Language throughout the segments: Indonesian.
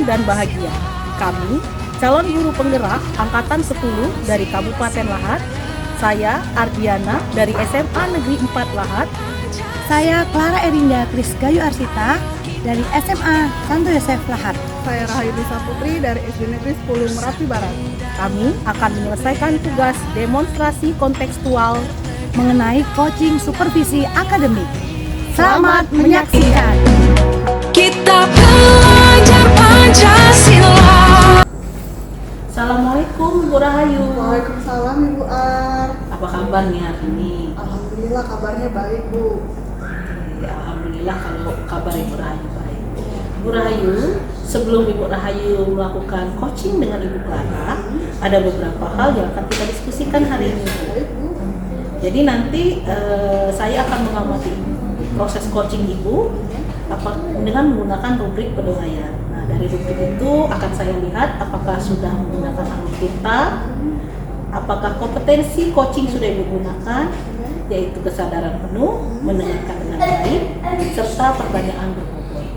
dan bahagia. Kami, calon guru penggerak Angkatan 10 dari Kabupaten Lahat. Saya Ardiana dari SMA Negeri 4 Lahat. Saya Clara Erinda Krisgayu Arsita dari SMA Santo Yosef Lahat. Saya Rahayu Disa Putri dari SD Negeri 10 Merapi Barat. Kami akan menyelesaikan tugas demonstrasi kontekstual Mengenai coaching supervisi akademik. Selamat menyaksikan. Kita belajar Pancasila. Assalamualaikum Bu Rahayu. Waalaikumsalam Ibu Ar. Apa kabar nih hari ini? Alhamdulillah kabarnya baik Bu. Ya, alhamdulillah kalau kabar Ibu Rahayu baik. Ibu Rahayu, sebelum Ibu Rahayu melakukan coaching dengan Ibu Clara, ada beberapa hal yang akan kita diskusikan hari ini. Baik Bu. Jadi nanti saya akan mengamati proses coaching Ibu dengan menggunakan rubrik penilaian. Nah, dari rubrik itu akan saya lihat apakah sudah menggunakan alutsista, apakah kompetensi coaching sudah Ibu gunakan, yaitu kesadaran penuh, mendengarkan dengan baik, serta pertanyaan berbobot.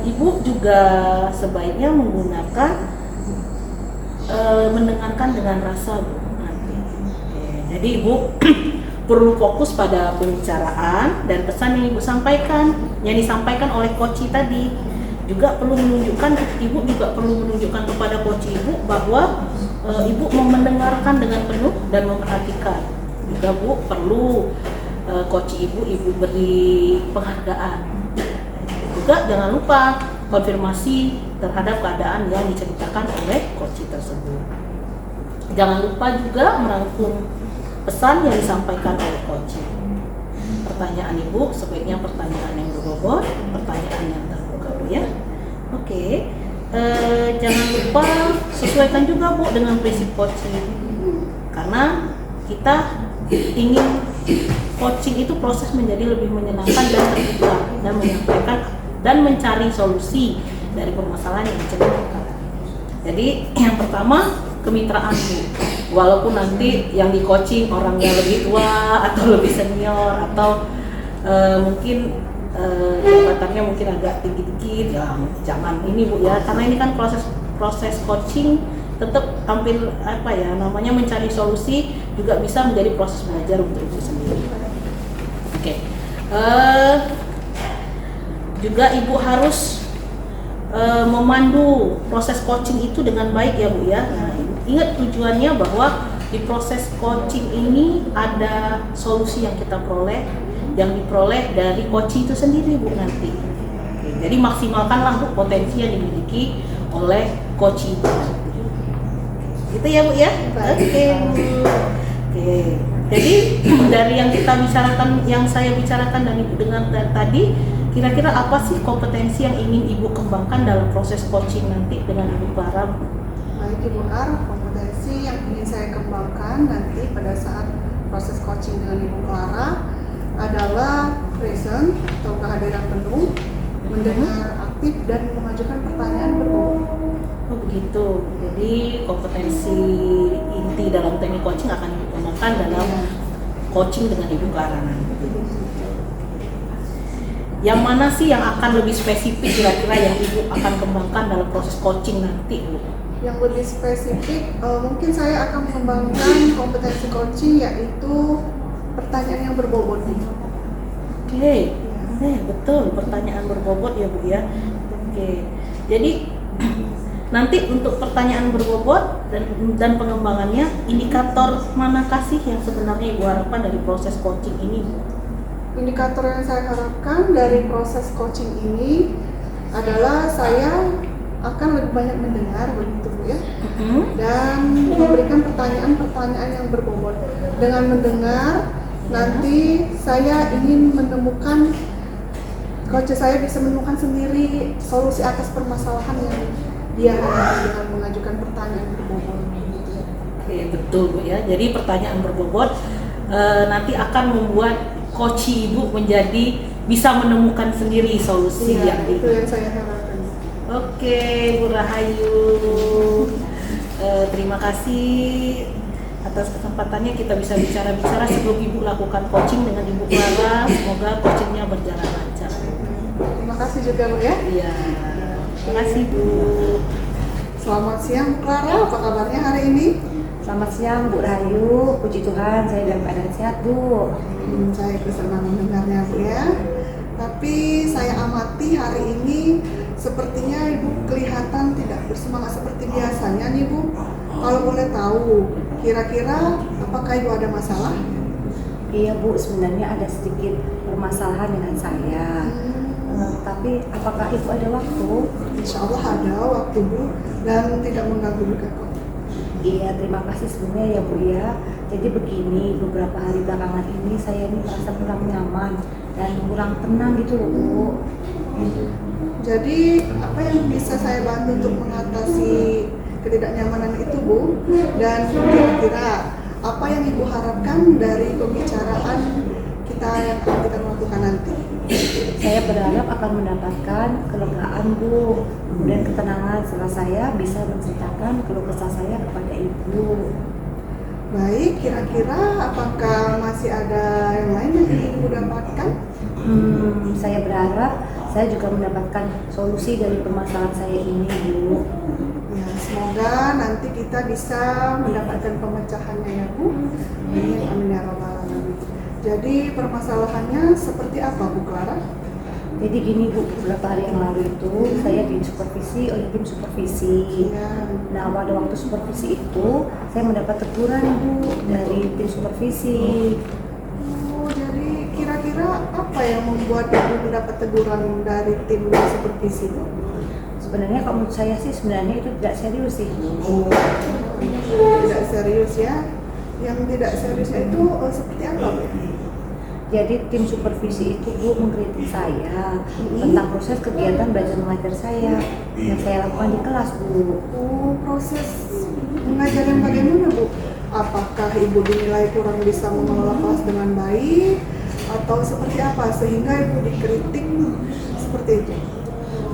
Ibu juga sebaiknya menggunakan mendengarkan dengan rasa, Bu. Jadi Ibu perlu fokus pada pembicaraan dan pesan yang Ibu sampaikan, yang disampaikan oleh coach tadi. Juga perlu menunjukkan, Ibu juga perlu menunjukkan kepada coach Ibu bahwa Ibu mau mendengarkan dengan penuh dan memperhatikan. Juga Bu perlu coach Ibu beri penghargaan. Juga jangan lupa konfirmasi terhadap keadaan yang diceritakan oleh coach tersebut. Jangan lupa juga merangkum pesan yang disampaikan oleh coach. Pertanyaan Ibu sebaiknya pertanyaan yang berbobot, pertanyaan yang terbuka, Bu ya. Oke. Jangan lupa sesuaikan juga Bu dengan prinsip coaching. Karena kita ingin coaching itu proses menjadi lebih menyenangkan dan terbuka dan menyampaikan dan mencari solusi dari permasalahan yang diceritakan. Jadi yang pertama kemitraan Bu. Walaupun nanti yang di coaching orangnya lebih tua atau lebih senior atau mungkin jabatannya mungkin agak tinggi dikit, ya jangan ini Bu ya, karena ini kan proses coaching tetap tampil namanya mencari solusi juga bisa menjadi proses belajar untuk Ibu sendiri. Oke. Juga Ibu harus memandu proses coaching itu dengan baik ya Bu ya. Nah, ingat tujuannya bahwa di proses coaching ini ada solusi yang kita peroleh, yang diperoleh dari coach itu sendiri Bu nanti. Oke, jadi maksimalkanlah Bu potensi yang dimiliki oleh coach itu. Gitu ya Bu ya. Oke Bu. Oke. Jadi dari yang kita bicarakan, yang saya bicarakan dan Ibu dengar tadi, kira-kira apa sih kompetensi yang ingin Ibu kembangkan dalam proses coaching nanti dengan Ibu Clara? Baik Ibu Ar, kompetensi yang ingin saya kembangkan nanti pada saat proses coaching dengan Ibu Clara adalah present atau kehadiran penuh, mendengar aktif dan mengajukan pertanyaan berbobot. Oh begitu. Jadi kompetensi inti dalam teknik coaching akan Ibu kembangkan dalam coaching dengan Ibu Clara nanti. Yang mana sih yang akan lebih spesifik kira-kira yang Ibu akan kembangkan dalam proses coaching nanti Bu? Yang lebih spesifik, mungkin saya akan mengembangkan kompetensi coaching yaitu pertanyaan yang berbobot. Oke, betul, pertanyaan berbobot ya Bu ya. Oke, jadi nanti untuk pertanyaan berbobot dan pengembangannya, indikator manakah sih yang sebenarnya Ibu harapkan dari proses coaching ini Bu? Indikator yang saya harapkan dari proses coaching ini adalah saya akan lebih banyak mendengar begitu Bu ya, dan memberikan pertanyaan-pertanyaan yang berbobot. Dengan mendengar, nanti saya ingin menemukan, coach saya bisa menemukan sendiri solusi atas permasalahan yang dia hadapi dengan mengajukan pertanyaan berbobot. Oke, betul Bu ya. Jadi pertanyaan berbobot nanti akan membuat coach Ibu menjadi bisa menemukan sendiri solusi yang itu yang saya harapkan. Oke, Bu Rahayu. Terima kasih atas kesempatannya kita bisa bicara-bicara sebelum Ibu lakukan coaching dengan Ibu Clara. Semoga coachingnya berjalan lancar. Terima kasih juga Bu ya. Iya. Terima kasih Bu. Selamat siang Bu Clara, apa kabarnya hari ini? Selamat siang Bu Rahayu, puji Tuhan saya dalam keadaan sehat Bu. Saya bersenang mendengarnya Bu ya. Tapi saya amati hari ini sepertinya Ibu kelihatan tidak bersemangat seperti biasanya nih Bu. Kalau boleh tahu, kira-kira apakah Ibu ada masalah? Iya Bu, sebenarnya ada sedikit permasalahan dengan saya. Tapi apakah Ibu ada waktu? Insya Allah ada waktu Bu, dan tidak mengganggu juga kok. Iya, terima kasih sebelumnya ya Bu ya. Jadi begini, beberapa hari belakangan ini saya ini merasa kurang nyaman dan kurang tenang gitu loh Bu. Jadi apa yang bisa saya bantu untuk mengatasi ketidaknyamanan itu Bu? Dan kira-kira apa yang Ibu harapkan dari pembicaraan kita yang akan kita lakukan nanti? Saya berharap akan mendapatkan kelegaan Bu, kemudian ketenangan setelah saya bisa menceritakan keluh kesah saya kepada Ibu. Baik, kira-kira apakah masih ada yang lain yang ingin Ibu dapatkan? Saya berharap saya juga mendapatkan solusi dari permasalahan saya ini Bu. Ya, semoga nanti kita bisa mendapatkan pemecahannya ya Bu. Amin, amin ya rabbal alamin. Jadi permasalahannya seperti apa Bu Clara? Jadi gini Bu, beberapa hari yang lalu itu saya disupervisi oleh tim supervisi. Ya. Nah, pada waktu supervisi itu saya mendapat teguran Bu dari tim supervisi. Oh, jadi kira-kira apa yang membuat Ibu mendapat teguran dari tim supervisi Bu? Sebenarnya kalau menurut saya sih sebenarnya itu tidak serius sih Bu. Tidak serius ya? Yang tidak seriusnya itu seperti apa Bu? Jadi tim supervisi itu Bu mengkritik saya tentang proses kegiatan belajar mengajar saya yang saya lakukan di kelas Bu. Oh, proses mengajar yang bagaimana Bu? Apakah Ibu dinilai kurang bisa mengelola kelas dengan baik atau seperti apa sehingga Ibu dikritik seperti itu?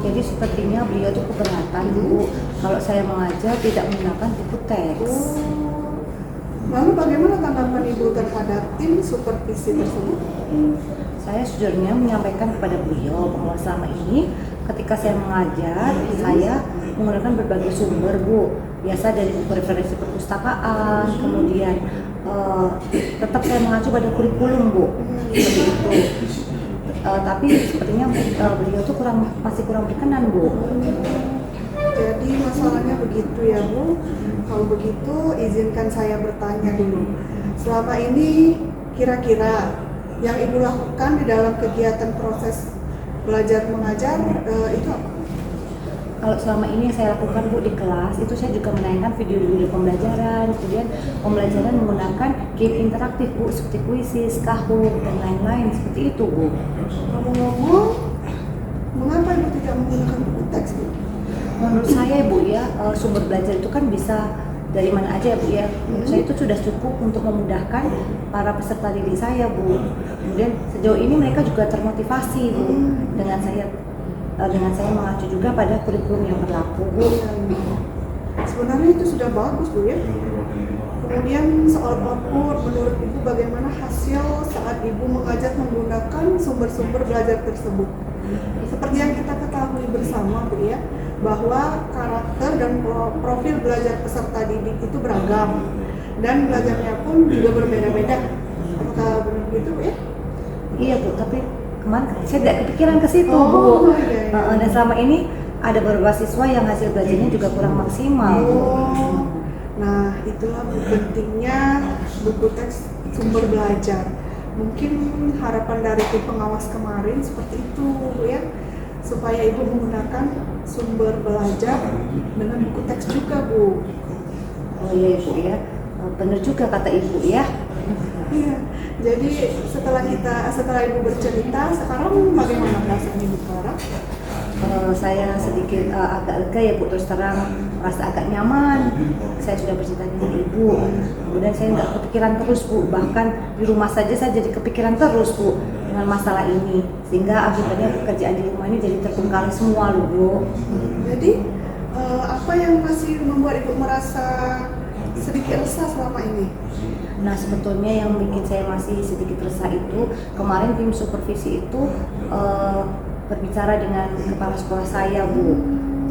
Jadi sepertinya beliau itu keberatan Bu kalau saya mengajar tidak menggunakan buku teks. Lalu bagaimana tanggapan Ibu terhadap tim supervisi tersebut? Saya sejujurnya menyampaikan kepada beliau bahwa selama ini ketika saya mengajar, saya menggunakan berbagai sumber Bu. Biasa dari buku referensi perpustakaan, kemudian tetap saya mengacu pada kurikulum Bu. Seperti itu. Tapi sepertinya beliau tuh masih kurang berkenan Bu. Jadi masalahnya begitu ya Bu. Kalau begitu izinkan saya bertanya dulu. Selama ini kira-kira yang Ibu lakukan di dalam kegiatan proses belajar mengajar itu apa? Kalau selama ini yang saya lakukan Bu di kelas itu saya juga menayangkan video-video pembelajaran, kemudian pembelajaran menggunakan game interaktif Bu seperti kuisis, Kahoot dan lain-lain seperti itu Bu. Ngomong-ngomong, mengapa Ibu tidak menggunakan buku teks Bu? Menurut saya Bu ya, sumber belajar itu kan bisa dari mana aja Bu ya. Menurut saya itu sudah cukup untuk memudahkan para peserta didik saya Bu. Kemudian sejauh ini mereka juga termotivasi Bu dengan saya mengacu juga pada kurikulum yang berlaku Bu. Sebenarnya itu sudah bagus Bu ya. Kemudian soal output, menurut Ibu bagaimana hasil saat Ibu mengajar menggunakan sumber-sumber belajar tersebut? Seperti yang kita ketahui bersama Bu ya, bahwa karakter dan profil belajar peserta didik itu beragam dan belajarnya pun juga berbeda-beda. Apakah benar begitu Bu ya? Iya Bu, tapi kemarin saya tidak kepikiran ke situ Bu. Iya. Dan selama ini ada beberapa siswa yang hasil belajarnya juga kurang maksimal Bu. Nah, itulah pentingnya buku teks sumber belajar. Mungkin harapan dari tim pengawas kemarin seperti itu Bu ya, supaya Ibu menggunakan sumber belajar dengan buku teks juga Bu. Oh iya Ibu ya, benar juga kata Ibu ya. Iya. Jadi setelah Ibu bercerita, sekarang bagaimana perasaan Ibu Clara? Saya sedikit agak lega ya Bu, terus terang merasa agak nyaman. Saya sudah bercerita dengan Ibu, kemudian saya nggak kepikiran terus Bu, bahkan di rumah saja saya jadi kepikiran terus Bu dengan masalah ini, sehingga akibatnya pekerjaan di rumah ini jadi terbengkalai semua loh Bu. Jadi apa yang masih membuat Ibu merasa sedikit resah selama ini? Nah sebetulnya yang bikin saya masih sedikit resah itu kemarin tim supervisi itu berbicara dengan kepala sekolah saya Bu.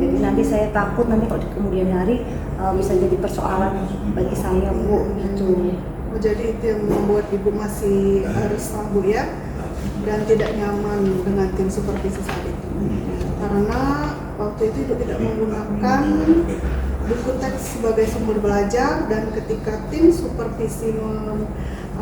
Jadi nanti saya takut nanti kalau di kemudian hari bisa jadi persoalan bagi saya Bu gitu. Oh, jadi itu yang membuat ibu masih resah Bu ya, dan tidak nyaman dengan tim supervisi saat itu. Karena waktu itu ibu tidak menggunakan buku teks sebagai sumber belajar, dan ketika tim supervisi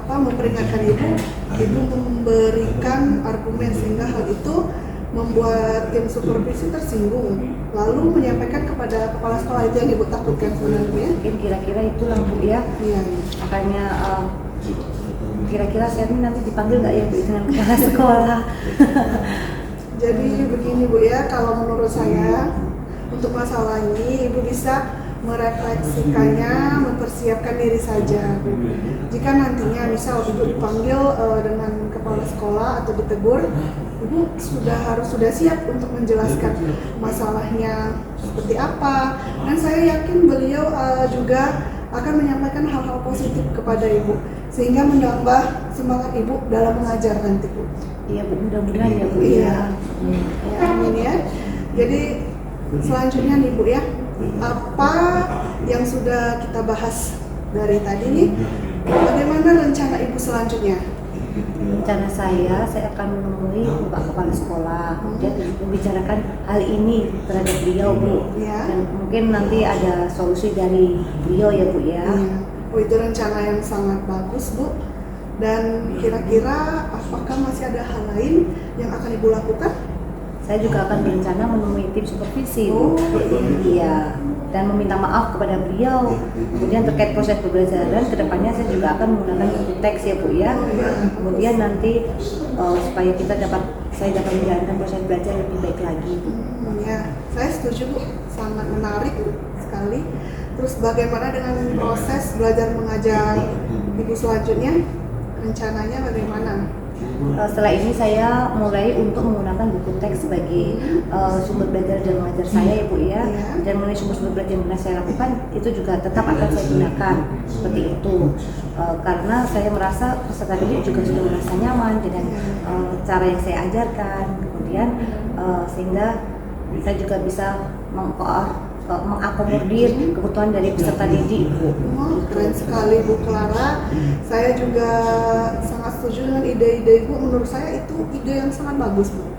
memperingatkan ibu memberikan argumen sehingga hal itu membuat tim supervisi tersinggung, lalu menyampaikan kepada kepala sekolah. Itu yang ibu takutkan sebenarnya. Mungkin kira-kira itulah Bu ya. Iya. Makanya kira-kira saya ini nanti dipanggil nggak ya Bu dengan kepala sekolah? Jadi begini Bu ya, kalau menurut saya untuk masalah ini ibu bisa merefleksikannya, mempersiapkan diri saja. Jika nantinya misal ibu dipanggil dengan kepala sekolah atau ditegur, ibu sudah siap untuk menjelaskan masalahnya seperti apa. Dan saya yakin beliau juga akan menyampaikan hal-hal positif kepada ibu, sehingga menambah semangat ibu dalam mengajar nanti Bu. Iya Bu, mudah-mudahan ya Bu. Iya. Ya, amin ya. Jadi selanjutnya nih Bu ya, apa yang sudah kita bahas dari tadi nih, bagaimana rencana ibu selanjutnya? Rencana saya akan menemui Bapak Kepala Sekolah, kemudian membicarakan hal ini terhadap beliau Bu. Ya. Dan mungkin nanti ada solusi dari beliau ya Bu ya. Iya. Oh, itu rencana yang sangat bagus Bu. Dan kira-kira apakah masih ada hal lain yang akan ibu lakukan? Saya juga akan berencana menemui tim supervisi Oh, Bu. Iya. Dan meminta maaf kepada beliau. Kemudian terkait proses pembelajaran, kedepannya saya juga akan menggunakan buku teks ya Bu ya. Kemudian nanti supaya saya dapat menjalankan proses belajar lebih baik lagi. Ya, saya setuju Bu. Sangat menarik sekali. Terus bagaimana dengan proses belajar mengajar ibu selanjutnya? Rencananya bagaimana? Setelah ini saya mulai untuk menggunakan buku teks sebagai sumber belajar dan mengajar saya ya Bu ya. Dan mengenai sumber belajar yang pernah saya lakukan itu juga tetap akan saya gunakan seperti itu. Karena saya merasa peserta didik juga sudah merasa nyaman dengan cara yang saya ajarkan. Kemudian sehingga saya juga bisa mengakomodir kebutuhan dari peserta didik Bu. Oh, keren sekali Bu Clara. Saya juga sangat setuju dengan ide-ide Ibu. Menurut saya itu ide yang sangat bagus Bu.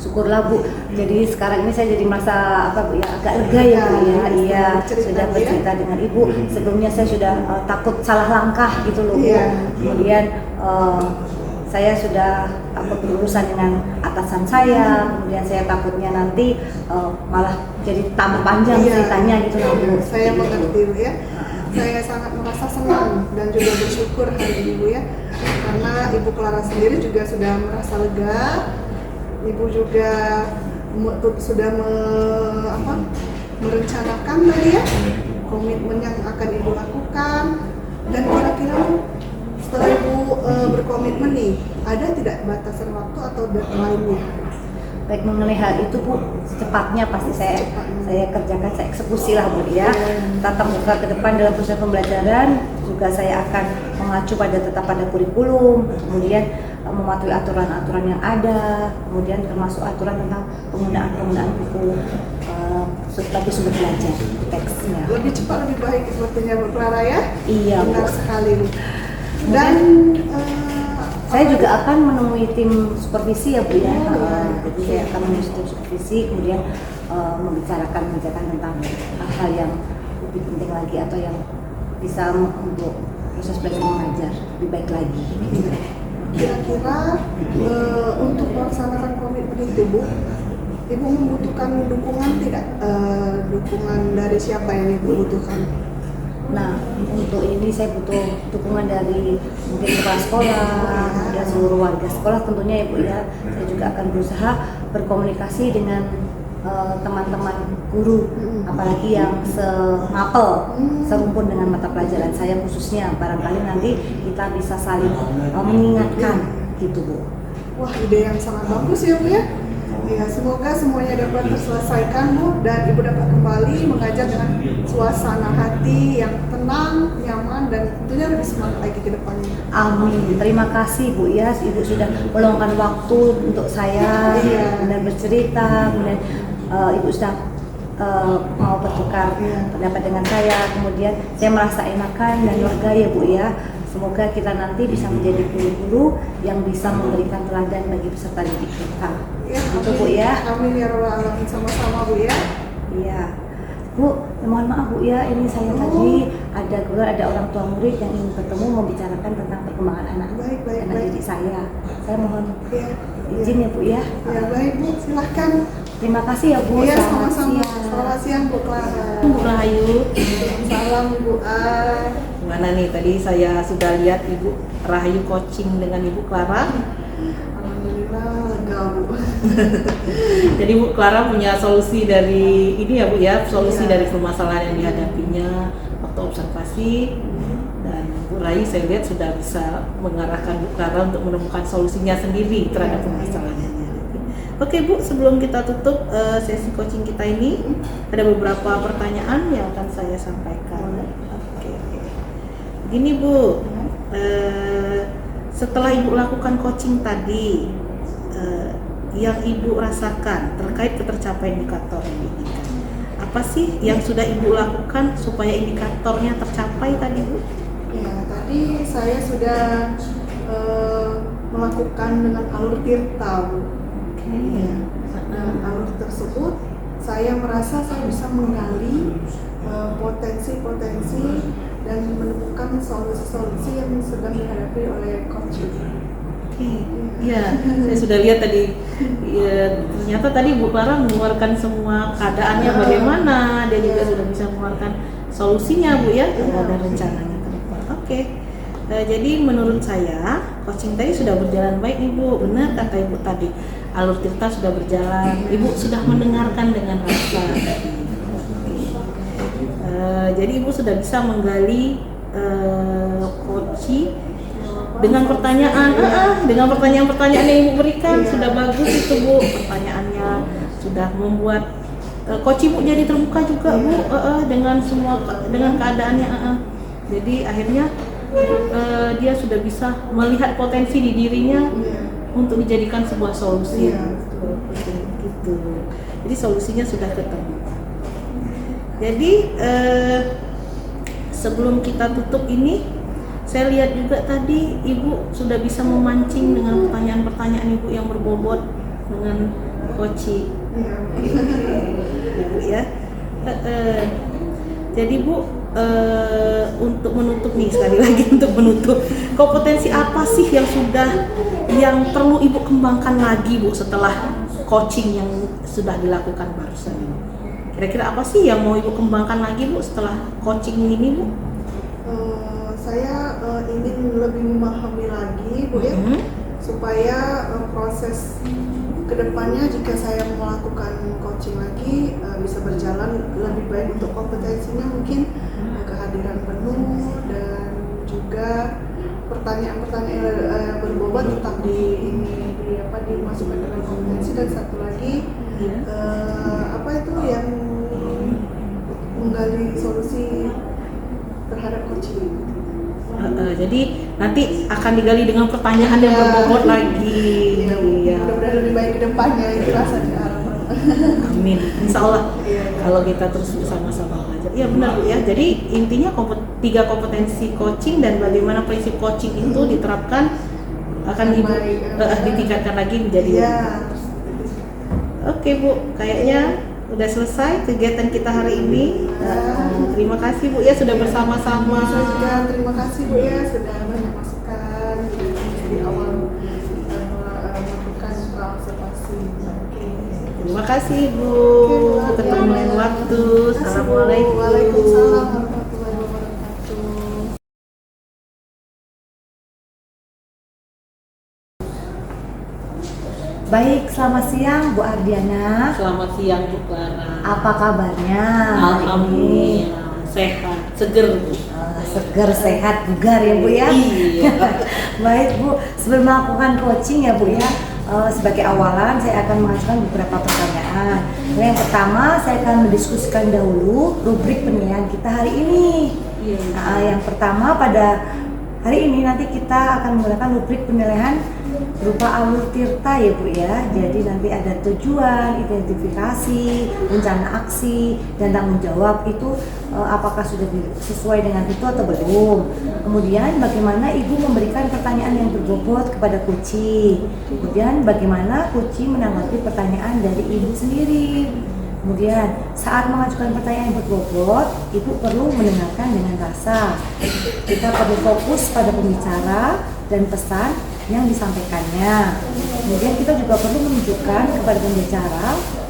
Syukurlah Bu. Jadi sekarang ini saya jadi merasa Bu ya, agak lega ya Bu ya. Iya, sudah bercerita dengan Ibu. Sebelumnya saya sudah takut salah langkah gitu loh Bu. Kemudian saya sudah takut berurusan dengan atasan saya, kemudian saya takutnya nanti malah jadi tambah panjang ceritanya gitu loh Bu. Saya mengerti Bu ya. Saya sangat merasa senang dan juga bersyukur hari ini Bu ya, karena Ibu Clara sendiri juga sudah merasa lega. Ibu juga sudah merencanakan tadi ya komitmen yang akan Ibu lakukan. Dan kira-kira setelah Ibu berkomitmen nih, ada tidak batasan waktu atau deadline-nya? Baik, mengenai hal itu Bu, secepatnya pasti saya kerjakan, saya eksekusi lah Bu ya. Tatap muka ke depan dalam proses pembelajaran juga saya akan mengacu pada kurikulum, kemudian mematuhi aturan-aturan yang ada, kemudian termasuk aturan tentang penggunaan buku sebagai sumber belajar teksnya. Lebih cepat lebih baik sepertinya Bu Clara ya? Iya Bu. Benar sekali Bu. Dan saya juga akan menemui tim supervisi ya Bu ya. Jadi saya akan menemui tim supervisi, kemudian membicarakan tentang hal-hal yang lebih penting lagi atau yang bisa untuk proses belajar mengajar lebih baik lagi. Kira-kira untuk melaksanakan komitmen itu Bu, Ibu membutuhkan dukungan tidak? Dukungan dari siapa yang Ibu butuhkan? Nah, untuk ini saya butuh dukungan dari mungkin kepala sekolah, kemudian seluruh warga sekolah tentunya ya Bu ya. Saya juga akan berusaha berkomunikasi dengan teman-teman guru, apalagi yang semapel, serumpun dengan mata pelajaran saya khususnya. Barangkali nanti kita bisa saling mengingatkan gitu Bu. Wah, ide yang sangat bagus ya Bu ya. Ya, semoga semuanya dapat terselesaikan Bu, dan Ibu dapat kembali mengajar dengan suasana hati yang tenang, nyaman, dan tentunya lebih semangat lagi ke depannya. Amin. Terima kasih Bu ya, Ibu sudah meluangkan waktu untuk saya dan bercerita, kemudian Ibu sudah mau bertukar pendapat dengan saya, kemudian saya merasa enakan dan lega ya Bu ya. Semoga kita nanti bisa menjadi guru-guru yang bisa memberikan teladan bagi peserta didik kita. Ya, Itu Bu ya. Amin ya rabbal alamin, sama-sama Bu ya. Iya. Bu, mohon maaf Bu ya, ini saya tadi ada orang tua murid yang ingin bertemu membicarakan tentang perkembangan anak didik saya. Saya mohon Ya, izin ya Bu ya. ya baik Bu, silahkan. Terima kasih ya Bu. Iya, Selamat sama-sama. siang. Selamat siang Bu Clara. Bu Rahayu, Salam Bu A. gimana nih tadi saya sudah lihat Ibu Rahayu coaching dengan Ibu Clara. Alhamdulillah lega Bu. Jadi Bu Clara punya solusi dari ini ya Bu ya, solusi Iya. dari permasalahan yang dihadapinya waktu observasi, dan Bu Rahayu saya lihat sudah bisa mengarahkan Bu Clara untuk menemukan solusinya sendiri terhadap permasalahannya. Oke Bu, sebelum kita tutup sesi coaching kita ini, ada beberapa pertanyaan yang akan saya sampaikan. Oke. Gini Bu, setelah Ibu lakukan coaching tadi, yang Ibu rasakan terkait ketercapaian indikator yang diinginkan, apa sih yang sudah Ibu lakukan supaya indikatornya tercapai tadi Bu? Ya, tadi saya sudah melakukan dengan alur Tirta Bu. Ya. Dan alur tersebut saya merasa saya bisa menggali potensi-potensi dan menemukan solusi-solusi yang sedang dihadapi oleh coach. Ya, saya sudah lihat tadi. Ya, ternyata tadi Bu Clara mengeluarkan semua keadaannya bagaimana, dia juga sudah bisa mengeluarkan solusinya Bu ya, dan rencananya ke depan. Oke. Jadi menurut saya coaching tadi sudah berjalan baik Ibu. Benar kata Ibu tadi, alur Tirta sudah berjalan. Ibu sudah mendengarkan dengan rasa. Jadi Ibu sudah bisa menggali coaching dengan pertanyaan-pertanyaan yang Ibu berikan. Sudah bagus itu Bu, pertanyaannya sudah membuat coach Ibu jadi terbuka juga Bu, dengan keadaannya. Jadi akhirnya dia sudah bisa melihat potensi di dirinya untuk dijadikan sebuah solusi. Gitu. Jadi solusinya sudah ketemu. Jadi sebelum kita tutup ini, saya lihat juga tadi Ibu sudah bisa memancing dengan pertanyaan-pertanyaan Ibu yang berbobot dengan coach. Ya. Jadi Bu, untuk menutup nih, sekali lagi untuk menutup, kompetensi apa sih yang perlu Ibu kembangkan lagi Bu setelah coaching yang sudah dilakukan barusan ini? Kira-kira apa sih yang mau Ibu kembangkan lagi Bu setelah coaching ini Bu? Saya ingin lebih memahami lagi Bu ya, supaya proses kedepannya jika saya melakukan coaching lagi bisa berjalan lebih baik. Untuk kompetensinya mungkin kehadiran penuh dan juga pertanyaan-pertanyaan berbobot tetap dimasukkan dalam kompetensi. Dan satu lagi yang menggali solusi terhadap coaching. Jadi nanti akan digali dengan pertanyaan yang berbobot lagi. Mudah-mudahan lebih baik ke depannya, itu rasanya. Amin. Insya Allah kalau kita terus bersama-sama belajar. Iya benar Bu ya. Jadi intinya 3 kompetensi coaching dan bagaimana prinsip coaching itu diterapkan akan ditingkatkan lagi menjadi. Oke Bu, kayaknya udah selesai kegiatan kita hari ini. Terima kasih Bu ya sudah bersama-sama. Saya juga terima kasih Bu ya sudah banyak masukan di awal melakukan observasi. Terima kasih Bu. Ketemu lain waktu. Assalamualaikum. Waalaikumsalam warahmatullahi wabarakatuh. Baik, selamat siang Bu Ardiana. Selamat siang Bu Clara. Apa kabarnya? Alhamdulillah sehat, seger Bu. Seger, sehat, bugar ya Bu ya. Iya. Baik Bu, sebelum melakukan coaching ya Bu ya, sebagai awalan saya akan mengajukan beberapa pertanyaan. Yang pertama saya akan mendiskusikan dahulu rubrik penilaian kita hari ini. Yang pertama pada hari ini nanti kita akan menggunakan rubrik penilaian berupa alur tirta ya Bu ya. Jadi nanti ada tujuan, identifikasi, rencana aksi, dan tanggung jawab itu apakah sudah sesuai dengan itu atau belum. Kemudian bagaimana Ibu memberikan pertanyaan yang berbobot kepada Kuci. Kemudian bagaimana Kuci menanggapi pertanyaan dari Ibu sendiri. Kemudian saat mengajukan pertanyaan yang berbobot, Ibu perlu mendengarkan dengan rasa. Kita perlu fokus pada pembicara dan pesan yang disampaikannya. Kemudian kita juga perlu menunjukkan kepada pembicara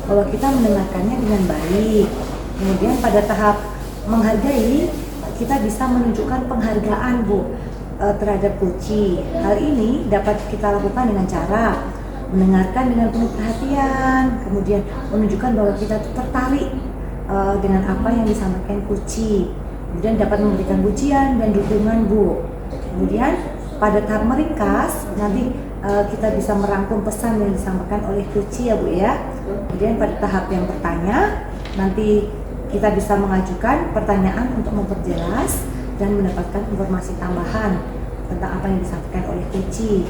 bahwa kita mendengarkannya dengan baik. Kemudian pada tahap menghargai, kita bisa menunjukkan penghargaan Bu terhadap Kuci. Hal ini dapat kita lakukan dengan cara mendengarkan dengan penuh perhatian, kemudian menunjukkan bahwa kita tertarik dengan apa yang disampaikan Kuci. Kemudian dapat memberikan pujian dan dukungan Bu. Kemudian pada tahap meringkas, nanti kita bisa merangkum pesan yang disampaikan oleh Kuci ya Bu ya. Kemudian pada tahap yang bertanya, nanti kita bisa mengajukan pertanyaan untuk memperjelas dan mendapatkan informasi tambahan tentang apa yang disampaikan oleh Kuci.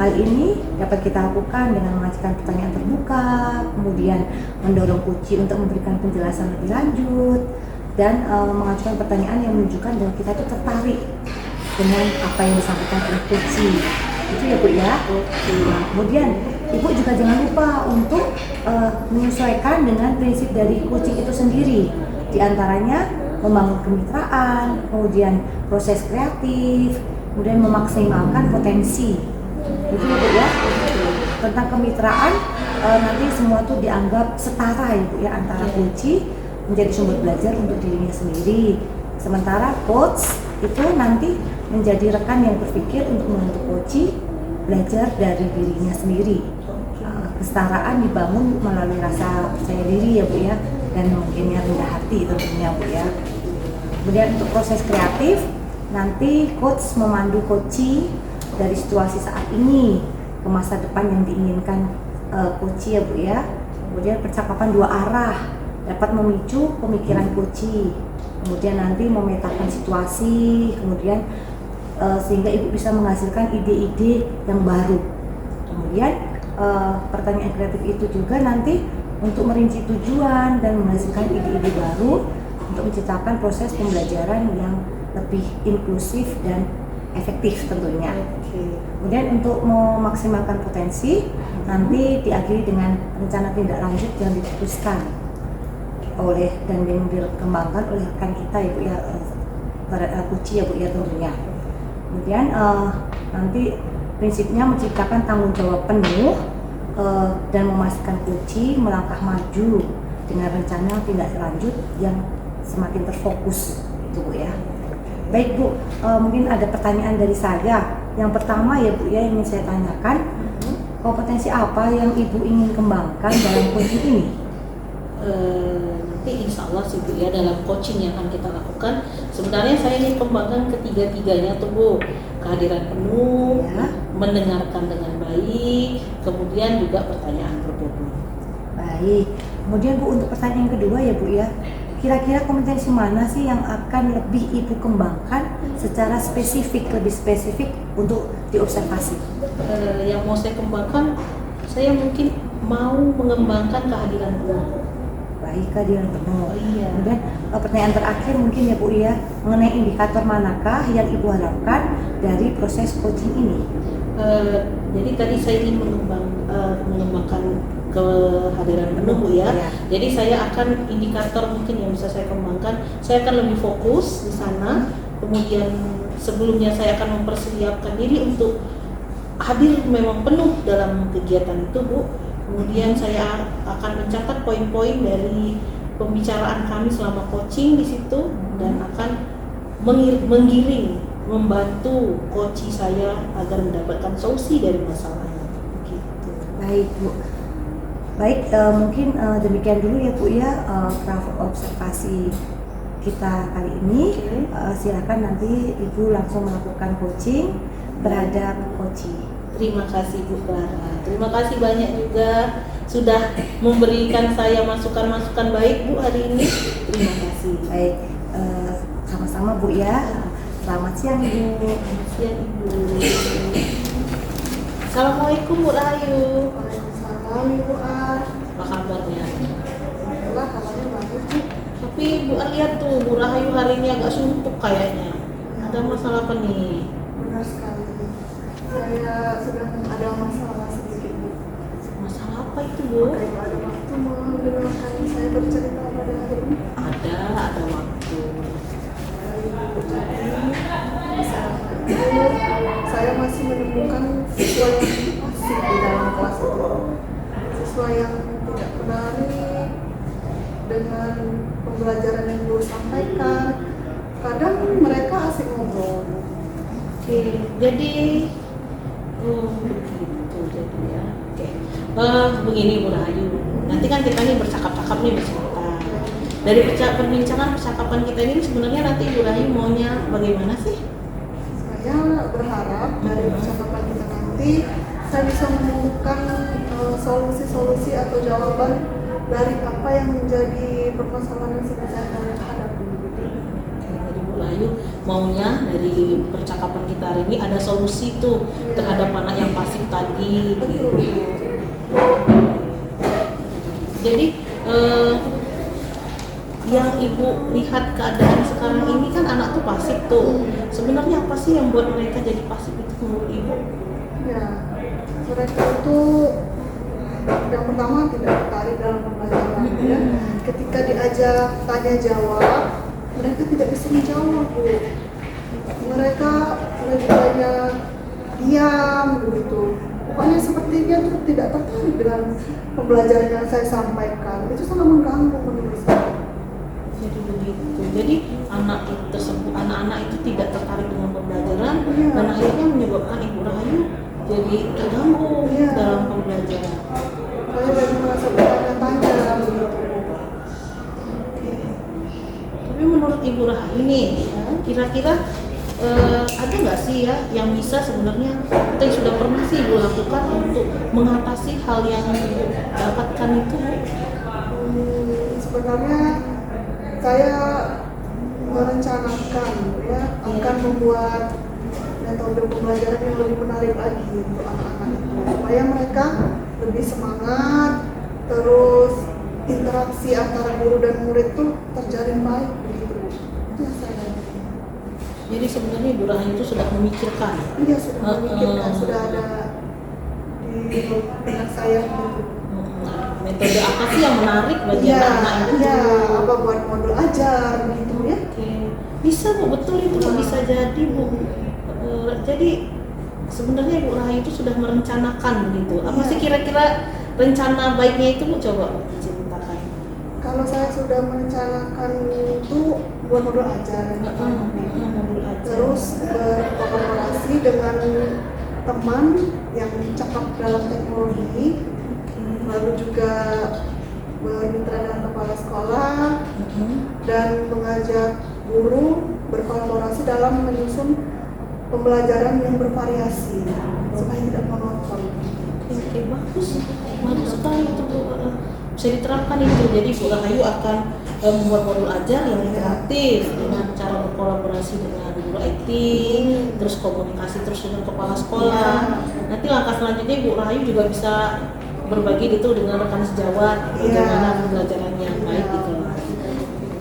Hal ini dapat kita lakukan dengan mengajukan pertanyaan terbuka, kemudian mendorong Kuci untuk memberikan penjelasan lebih lanjut, dan mengajukan pertanyaan yang menunjukkan bahwa kita itu tertarik dengan apa yang disampaikan oleh Kuci. Itu ya Bu ya. Nah, kemudian Ibu juga jangan lupa untuk menyesuaikan dengan prinsip dari Kuci itu sendiri. Di antaranya membangun kemitraan, kemudian proses kreatif, kemudian memaksimalkan potensi. Itu ya Bu ya. Tentang kemitraan, nanti semua itu dianggap setara ya Bu ya, antara Kuci menjadi sumber belajar untuk dirinya sendiri. Sementara coach itu nanti menjadi rekan yang berpikir untuk membantu Kuci belajar dari dirinya sendiri. Kesetaraan dibangun melalui rasa percaya diri ya Bu ya, dan mungkin yang rendah hati tentunya Bu ya. Kemudian untuk proses kreatif, nanti coach memandu Kuci dari situasi saat ini ke masa depan yang diinginkan Kuci ya Bu ya. Kemudian percakapan dua arah dapat memicu pemikiran Kuci. Kemudian nanti memetakan situasi, kemudian sehingga Ibu bisa menghasilkan ide-ide yang baru. Kemudian pertanyaan kreatif itu juga nanti untuk merinci tujuan dan menghasilkan ide-ide baru untuk menciptakan proses pembelajaran yang lebih inklusif dan efektif tentunya. Kemudian untuk memaksimalkan potensi, nanti diakhiri dengan rencana tindak lanjut yang diputuskan oleh dan yang dikembangkan oleh rekan kita Ibu ya, Kuci ya Bu ya tentunya. Kemudian nanti prinsipnya menciptakan tanggung jawab penuh dan memastikan Kuci melangkah maju dengan rencana tindak lanjut yang semakin terfokus itu Bu ya. Baik Bu, mungkin ada pertanyaan dari saya. Yang pertama ya Bu ya, ingin saya tanyakan, kompetensi apa yang Ibu ingin kembangkan dalam coaching ini? Nanti insya Allah sih Bu ya, dalam coaching yang akan kita lakukan, sebenarnya saya ingin kembangkan ketiga-tiganya tuh Bu. Kehadiran penuh, Ya. mendengarkan dengan baik, kemudian juga pertanyaan berbobot. Baik. Kemudian Bu, untuk pertanyaan yang kedua ya Bu ya, kira-kira kompetensi mana sih yang akan lebih Ibu kembangkan secara spesifik, lebih spesifik untuk diobservasi? Yang mau saya kembangkan, saya mungkin mau mengembangkan kehadiran penuh. Baik, kehadiran penuh. Iya. Kemudian pertanyaan terakhir mungkin ya Bu ya, mengenai indikator manakah yang Ibu harapkan dari proses coaching ini? Jadi tadi saya ingin mengembangkan kehadiran penuh Bu ya. Iya. Jadi saya akan indikator mungkin yang bisa saya kembangkan, saya akan lebih fokus di sana. Kemudian sebelumnya saya akan mempersiapkan diri untuk hadir memang penuh dalam kegiatan itu Bu. Kemudian saya akan mencatat poin-poin dari pembicaraan kami selama coaching di situ dan akan menggiring, membantu coach saya agar mendapatkan solusi dari masalahnya. Gitu. Baik Bu. Baik, mungkin demikian dulu ya Bu ya, observasi kita kali ini. Silakan nanti Ibu langsung melakukan coaching terhadap coaching. Terima kasih Bu Clara. Terima kasih banyak juga sudah memberikan saya masukan-masukan baik Bu hari ini. Terima kasih. Baik, sama-sama Bu ya. Selamat siang Ibu. Selamat siang Ibu. Assalamualaikum Bu Rahayu. Waalaikumsalam Ibu Ar. Apa kabarnya? Alhamdulillah kabarnya bagus Bu. Tapi Bu Ar lihat tuh Bu Rahayu hari ini agak suntuk kayaknya. Ada masalah apa nih? Benar sekali. Saya sedang ada masalah sedikit Bu. Masalah apa itu Bu? Kalau ada waktu mendengarkan saya bercerita pada hari ini. Ada waktu. Saya masih menemukan siswa yang pasif di dalam kelas itu, siswa yang tidak menarik dengan pembelajaran yang guru sampaikan. Kadang mereka asik ngobrol. Oke, jadi begitu jadi ya. Oke. Begini Bu Rahayu. Nanti kan kita nih bercakap-cakap nih bercerita. Dari perbincangan percakapan kita ini sebenarnya nanti Bu Rahayu maunya bagaimana sih? Saya berharap dari percakapan kita nanti saya bisa menemukan solusi-solusi atau jawaban dari apa yang menjadi permasalahan yang sedang saya hadapi. Jadi Bu Rahayu maunya dari percakapan kita hari ini ada solusi tuh terhadap anak yang pasif tadi. Gitu. Jadi yang Ibu lihat keadaan sekarang ini kan anak tuh pasif tuh. Sebenarnya apa sih yang buat mereka jadi pasif itu menurut Ibu? Ya, mereka itu yang pertama tidak tertarik dalam pembelajaran. Ya. Ketika diajak tanya jawab, mereka tidak bisa menjawab Bu. Mereka lebih banyak diam begitu. Pokoknya sepertinya itu tidak tertarik dengan pembelajaran yang saya sampaikan. Itu sangat mengganggu menurut saya. Jadi begitu. Jadi anak-anak itu tidak tertarik dengan pembelajaran dan akhirnya menyebabkan Ibu Rahayu jadi terganggu dalam pembelajaran. Saya dari merasa bertanya-tanya begitu. Tapi menurut Ibu Rahayu nih, kira-kira ada nggak sih ya yang bisa sebenarnya kita yang sudah pernah sih Ibu lakukan untuk mengatasi hal yang Ibu dapatkan itu? Sebenarnya saya merencanakan ya akan membuat metode pembelajaran yang lebih menarik lagi untuk anak-anak itu supaya mereka lebih semangat, terus interaksi antara guru dan murid itu terjalin baik begitu. Itu yang saya lakukan. Jadi sebenarnya Ibu Rahayu itu sudah memikirkan. Iya sudah memikirkan, sudah ada di benak saya gitu. Metode apa sih yang menarik bagi anak-anak itu? Iya, apa buat modul ajar gitu ya. Oke. Bisa Bu, betul itu Bu, bisa jadi Bu. Jadi sebenarnya Ibu Rahayu itu sudah merencanakan begitu. Apa sih kira-kira rencana baiknya itu Bu, coba ceritakan. Kalau saya sudah merencanakan itu buat modul ajar, Modul ajar. terus berkolaborasi dengan teman yang cakap dalam teknologi, lalu juga bermitra dengan kepala sekolah dan mengajak guru berkolaborasi dalam menyusun pembelajaran yang bervariasi supaya tidak monoton. Oke, bagus sekali itu Bu. Bisa diterapkan itu. Jadi Bu Rahayu akan membuat modul ajar yang interaktif dengan cara berkolaborasi dengan guru IT, terus komunikasi terus dengan kepala sekolah. Nanti langkah selanjutnya Bu Rahayu juga bisa berbagi gitu dengan rekan sejawat bagaimana pembelajaran yang baik di kelas.